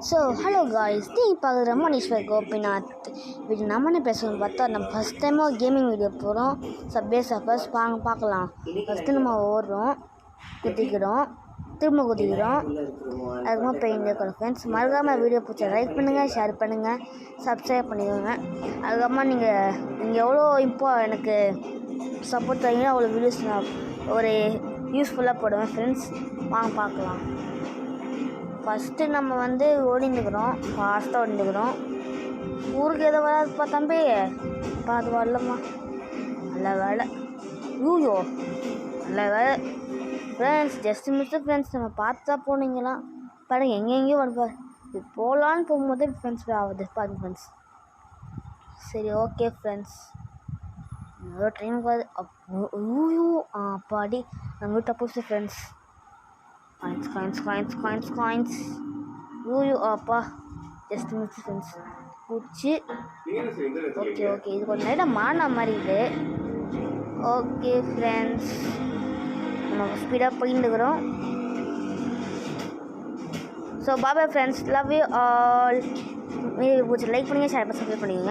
So hello guys நீ பார்க்குற மணீஸ்வர் கோபிநாத் வீடு நம்மனே பேசணும்னு பார்த்தா நம்ம ஃபஸ்ட் டைமாக கேமிங் வீடியோ போகிறோம். சப்வே சஃபர்ஸ் பார்க்கலாம். ஃபஸ்ட்டு நம்ம ஓடுறோம், குதிக்கிறோம், திரும்ப குதிக்கிறோம், அதுக்கப்புறமா பெயிண்ட் இருக்கிறோம். ஃப்ரெண்ட்ஸ் மறக்காமல் வீடியோ பிடிச்சா லைக் பண்ணுங்கள், ஷேர் பண்ணுங்கள், சப்ஸ்கிரைப் பண்ணிக்கோங்க. அதுக்கப்புறமா நீங்கள் எவ்வளோ எனக்கு சப்போர்ட் தரீங்களோ அவ்வளோ வீடியோஸ் நான் ஒரு யூஸ்ஃபுல்லாக போடுவேன். ஃப்ரெண்ட்ஸ் வாங்க பார்க்கலாம். ஃபஸ்ட்டு நம்ம ஓடிந்துக்கிறோம், ஃபாஸ்ட்டாக ஓடிந்துக்கிறோம். ஊருக்கு எதோ வராதுப்பா தம்பி, அது வரலம்மா, நல்ல வேலை. யூயோ நல்ல வேலை ஃப்ரெண்ட்ஸ், ஜஸ்ட் மிஸ்ஸு ஃப்ரெண்ட்ஸ். நம்ம பார்த்து தான் போனீங்களாம் பாருங்க, எங்கெங்கேயும் வருவார். இது போகலான்னு போகும்போதே ஃப்ரெண்ட்ஸ் ஆகுது பாருங்க ஃப்ரெண்ட்ஸ். சரி ஓகே ஃப்ரெண்ட்ஸ், ஏதோ ட்ரெயின் போகுது. யூ அப்பாடி நம்ம தப்பு ஃப்ரெண்ட்ஸ். காயின்ஸ் யூ அப்பா, ஜஸ்ட் மிஸ் ஃப்ரெண்ட்ஸ். பிடிச்சி ஓகே இது கொஞ்சம் நேரம் மாறின மாதிரி இது. ஓகே ஃப்ரெண்ட்ஸ், நம்ம ஸ்பீடாக போயிட்டுருக்குறோம். So bye friends, love you all. பிடிச்சி லைக் பண்ணுங்கள், ஷேர் பண்ணி சப்ஸ்கிரைப் பண்ணிக்கோங்க.